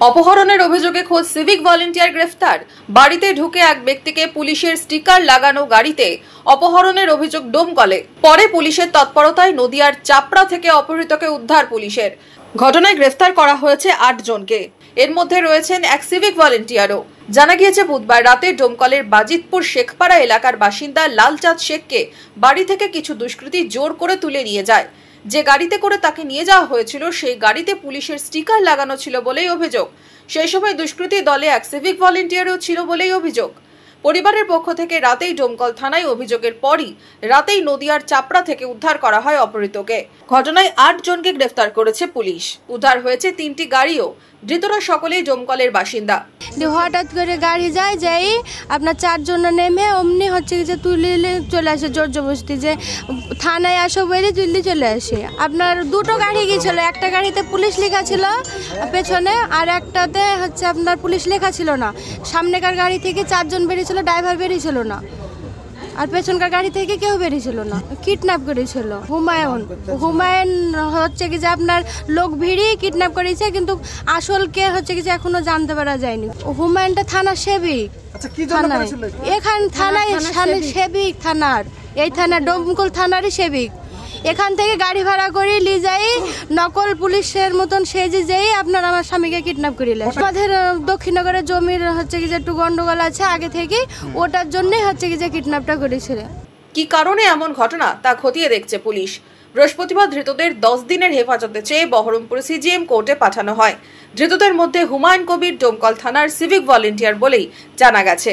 অপহরণের অভিযোগে খোদ সিভিক ভলেন্টিয়ার গ্রেফতার। বাড়িতে ঢুকে এক ব্যক্তিকে পুলিশের স্টিকার লাগানো গাড়িতে অপহরণের অভিযোগ ডোমকলে। পরে পুলিশের তৎপরতায় নদিয়ার চাপড়া থেকে অপহৃতকে উদ্ধার পুলিশের। ঘটনায় গ্রেফতার করা হয়েছে ৮ জনকে। এর মধ্যে রয়েছেন এক সিভিক ভলেন্টিয়ারও। জানা গিয়েছে বুধবার রাতে ডোমকলের বাজিতপুর শেখপাড়া এলাকার বাসিন্দা লালচাঁদ শেখকে বাড়ি থেকে কিছু দুষ্কৃতী জোর করে তুলে নিয়ে যায়। যে গাড়িতে করে তাকে নিয়ে যাওয়া হয়েছিল সেই গাড়িতে পুলিশের স্টিকার লাগানো ছিল বলেই অভিযোগ। সেই সময় দুষ্কৃতী দলে এক সিভিক ভলেন্টিয়ারও ছিল বলেই অভিযোগ। পরিবারের পক্ষ থেকে রাতেই ডোমকল থানায় অভিযোগের পরই রাতেই নদিয়ার চাপড়া থেকে উদ্ধার করা হয় অপহৃতকে। ঘটনায় ৮ জনকে গ্রেফতার করেছে পুলিশ। উদ্ধার হয়েছে ৩টি গাড়িও। ধৃতরা সকলেই ডোমকলের বাসিন্দা। হঠাৎ করে গাড়ি যায় যাই আপনার 4 জন নেমে অমনি হচ্ছে যে তুলে চলে আসে জোর জবরদস্তি যে থানায় আসো বলে তুলে চলে আসে। আপনার 2টো গাড়ি গিয়েছিল, একটা গাড়িতে পুলিশ লেখা ছিল পেছনে আর একটাতে হচ্ছে আপনার পুলিশ লেখা ছিল না। সামনেকার গাড়ি থেকে 4 জন বেরিয়েছিল, ড্রাইভার বেরিয়েছিল না, আর পেছনকার গাড়ি থেকে কেউ বেরিয়েছিল না। কিডন্যাপ করেছিল হুমায়ুন হচ্ছে কি যে আপনার লোক ভিড়ি কিডন্যাপ করেছে, কিন্তু আসল কে হচ্ছে কি যে এখনো জানতে পারা যায়নি। হুমায়ুনটা থানা সেবিক, এখান থানায় সেবিক থানার, এই থানা ডোমকল থানারই সেবিক। এখান থেকে গাড়ি ভাড়া করে নিয়ে যাই নকল পুলিশের মতন সেজে যেই আপনার আমার স্বামীকে কিডন্যাপ করিলে। আমাদের দক্ষিণনগরের জমির হচ্ছে কি যে একটু গন্ডগোল আছে আগে থেকে, ওটার জন্যই হচ্ছে কি যে কিডন্যাপটা করেছিল। কি কারণে এমন ঘটনা তা খতিয়ে দেখছে পুলিশ। বৃহস্পতিবার ধৃতদের 10 দিনের হেফাজতে চেয়ে বহরমপুর সিজিএম কোর্টে পাঠানো হয়। ধৃতদের মধ্যে হুমায়ুন কবির ডোমকল থানার সিভিক ভলেন্টিয়ার বলেই জানা গেছে।